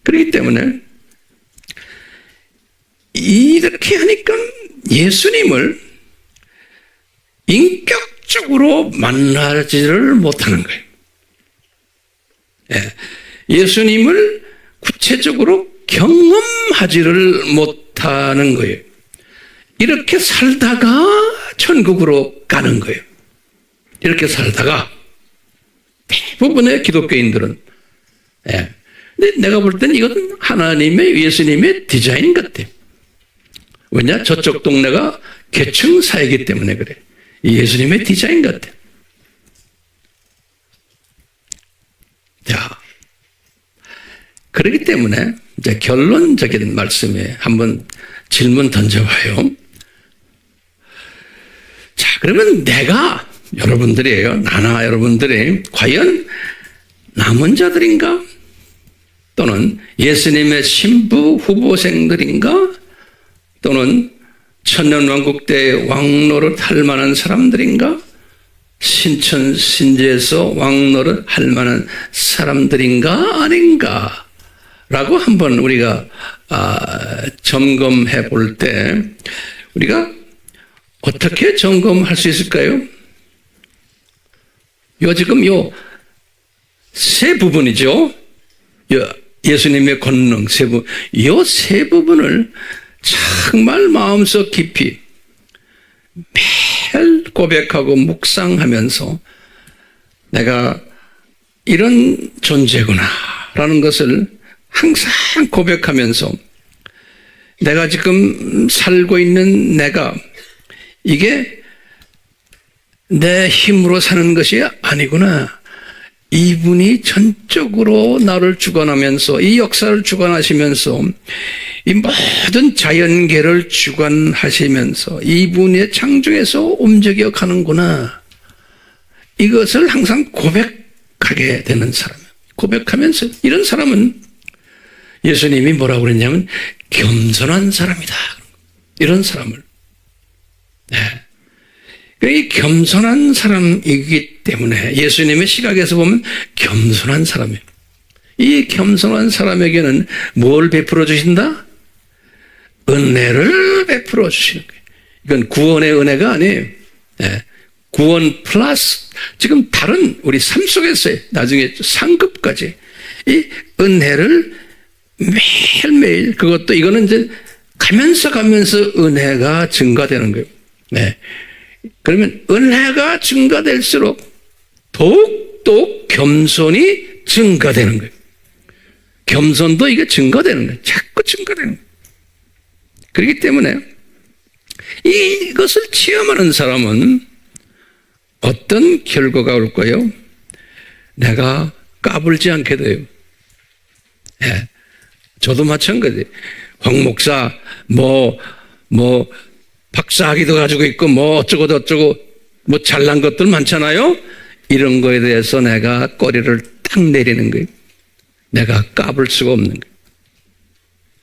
그렇기 때문에 이렇게 하니까 예수님을 인격적으로 만나지를 못하는 거예요. 예수님을 구체적으로 경험하지를 못하는 거예요. 이렇게 살다가 천국으로 가는 거예요. 이렇게 살다가 대부분의 기독교인들은 근데 내가 볼 때는 이건 하나님의 예수님의 디자인 같아요. 왜냐? 저쪽 동네가 계층 사회이기 때문에 그래. 이 예수님의 디자인 같아요. 자, 그렇기 때문에 이제 결론적인 말씀에 한번 질문 던져봐요. 자, 그러면 내가 여러분들이에요. 나나 여러분들이 과연 남은 자들인가? 또는 예수님의 신부 후보생들인가? 또는 천년왕국 때 왕노릇 할 만한 사람들인가? 신천 신제에서 왕노릇 할 만한 사람들인가 아닌가? 라고 한번 우리가 점검해 볼 때 우리가 어떻게 점검할 수 있을까요? 지금 세 부분이죠. 예수님의 권능 세 부분. 세 부분을 정말 마음속 깊이 매일 고백하고 묵상하면서 내가 이런 존재구나 라는 것을 항상 고백하면서 내가 지금 살고 있는 내가 이게 내 힘으로 사는 것이 아니구나. 이분이 전적으로 나를 주관하면서 이 역사를 주관하시면서 이 모든 자연계를 주관하시면서 이분의 창조에서 움직여 가는구나. 이것을 항상 고백하게 되는 사람. 고백하면서 이런 사람은 예수님이 뭐라고 그랬냐면 겸손한 사람이다. 이런 사람을. 이 겸손한 사람이기 때문에 예수님의 시각에서 보면 겸손한 사람이에요. 이 겸손한 사람에게는 뭘 베풀어 주신다? 은혜를 베풀어 주시는 거예요. 이건 구원의 은혜가 아니에요. 구원 플러스 지금 다른 우리 삶 속에서의 나중에 상급까지 이 은혜를 매일매일 그것도 이거는 이제 가면서 은혜가 증가되는 거예요. 그러면 은혜가 증가될수록 더욱더 겸손이 증가되는 거예요. 겸손도 이게 증가되는 거예요. 자꾸 증가되는 거예요. 그렇기 때문에 이것을 체험하는 사람은 어떤 결과가 올까요? 내가 까불지 않게 돼요. 예. 저도 마찬가지. 황 목사, 박사학위도 가지고 있고, 어쩌고 저쩌고, 잘난 것들 많잖아요? 이런 거에 대해서 내가 꼬리를 딱 내리는 거예요. 내가 까불 수가 없는 거예요.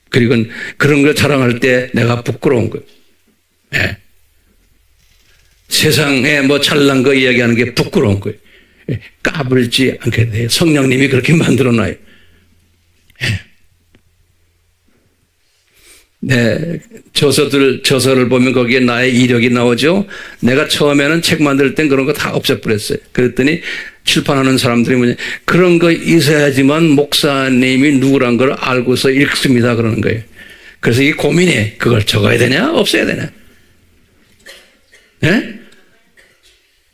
그리고 그런 걸 자랑할 때 내가 부끄러운 거예요. 예. 세상에 잘난 거 이야기하는 게 부끄러운 거예요. 예. 까불지 않게 돼요. 성령님이 그렇게 만들어놔요. 예. 네, 저서를 보면 거기에 나의 이력이 나오죠. 내가 처음에는 책 만들 땐 그런 거 다 없애버렸어요. 그랬더니 출판하는 사람들이 그런 거 있어야지만 목사님이 누구란 걸 알고서 읽습니다. 그러는 거예요. 그래서 이 고민이 그걸 적어야 되냐, 없애야 되냐? 네?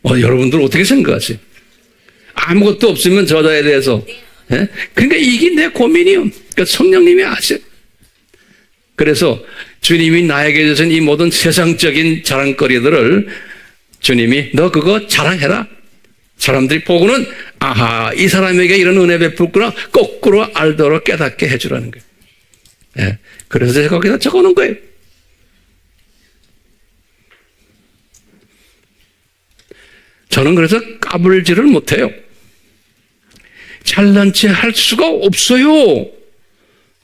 여러분들 어떻게 생각하세요? 아무것도 없으면 저자에 대해서. 네? 그러니까 이게 내 고민이요. 그러니까 성령님이 아세요. 그래서 주님이 나에게 주신 이 모든 세상적인 자랑거리들을 주님이 너 그거 자랑해라. 사람들이 보고는 아하, 이 사람에게 이런 은혜 베풀구나 거꾸로 알도록 깨닫게 해주라는 거예요. 네. 그래서 제가 거기다 적어놓은 거예요. 저는 그래서 까불지를 못해요. 잘난 체 할 수가 없어요.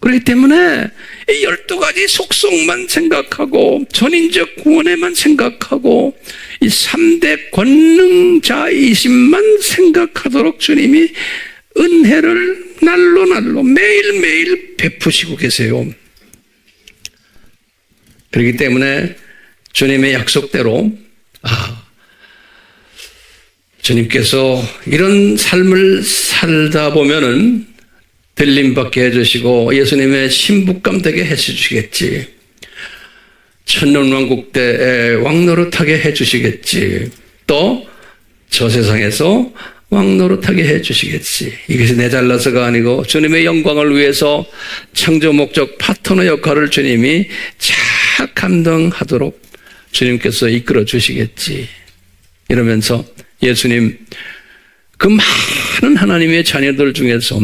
그렇기 때문에 이 12가지 속성만 생각하고 전인적 구원에만 생각하고 이 3대 권능자이심만 생각하도록 주님이 은혜를 날로 매일매일 베푸시고 계세요. 그렇기 때문에 주님의 약속대로 주님께서 이런 삶을 살다 보면은 들림받게 해주시고 예수님의 신부감 되게 해주시겠지. 천년왕국 때 왕노릇하게 해주시겠지. 또 저 세상에서 왕노릇하게 해주시겠지. 이것이 내 잘나서가 아니고 주님의 영광을 위해서 창조 목적 파트너 역할을 주님이 잘 감당하도록 주님께서 이끌어 주시겠지. 이러면서 예수님 그 많은 하나님의 자녀들 중에서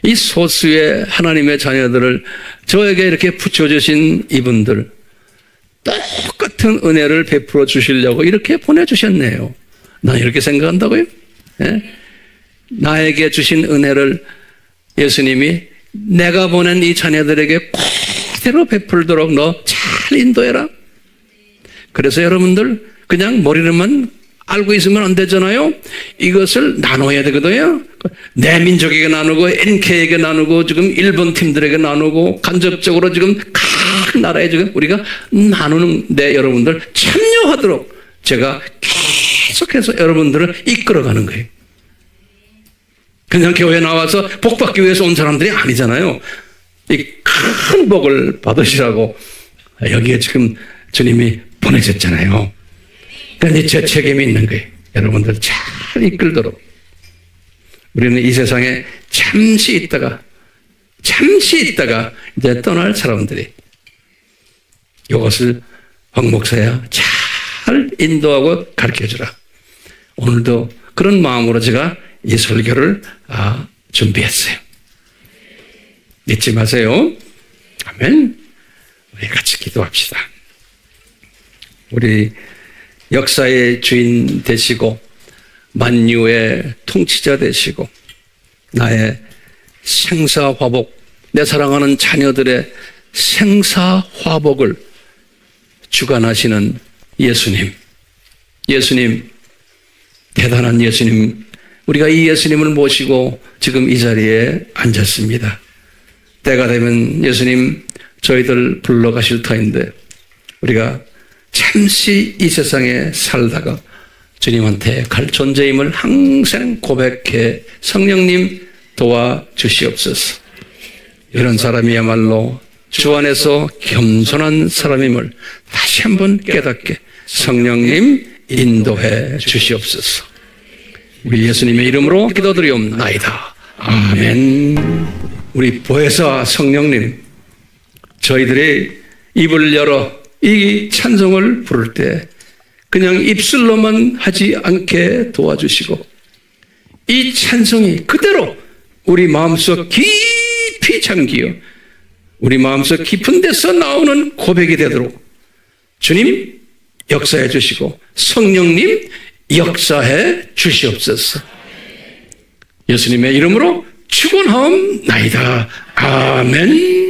이 소수의 하나님의 자녀들을 저에게 이렇게 붙여주신 이분들 똑같은 은혜를 베풀어 주시려고 이렇게 보내주셨네요. 난 이렇게 생각한다고요. 예? 나에게 주신 은혜를 예수님이 내가 보낸 이 자녀들에게 그대로 베풀도록 너 잘 인도해라. 그래서 여러분들 그냥 머리로만 알고 있으면 안 되잖아요. 이것을 나눠야 되거든요. 내 민족에게 나누고 NK에게 나누고 지금 일본 팀들에게 나누고 간접적으로 지금 각 나라에 지금 우리가 나누는데 여러분들 참여하도록 제가 계속해서 여러분들을 이끌어가는 거예요. 그냥 교회에 나와서 복 받기 위해서 온 사람들이 아니잖아요. 이 큰 복을 받으시라고 여기에 지금 주님이 보내셨잖아요. 그러니까 제 책임이 있는 거예요. 여러분들 잘 이끌도록. 우리는 이 세상에 잠시 있다가 이제 떠날 사람들이 이것을 황 목사야 잘 인도하고 가르쳐주라. 오늘도 그런 마음으로 제가 이 설교를 준비했어요. 잊지 마세요. 아멘. 우리 같이 기도합시다. 우리 역사의 주인 되시고 만유의 통치자 되시고 나의 생사화복, 내 사랑하는 자녀들의 생사화복을 주관하시는 예수님, 대단한 예수님, 우리가 이 예수님을 모시고 지금 이 자리에 앉았습니다. 때가 되면 예수님 저희들 불러가실 터인데 우리가 잠시 이 세상에 살다가 주님한테 갈 존재임을 항상 고백해 성령님 도와주시옵소서. 이런 사람이야말로 주 안에서 겸손한 사람임을 다시 한번 깨닫게 성령님 인도해 주시옵소서. 우리 예수님의 이름으로 기도드리옵나이다. 아멘. 우리 보혜사 성령님, 저희들이 입을 열어 이 찬송을 부를 때 그냥 입술로만 하지 않게 도와주시고 이 찬송이 그대로 우리 마음속 깊이 잠기어 우리 마음속 깊은 데서 나오는 고백이 되도록 주님 역사해 주시고 성령님 역사해 주시옵소서. 예수님의 이름으로 축원하옵나이다. 아멘.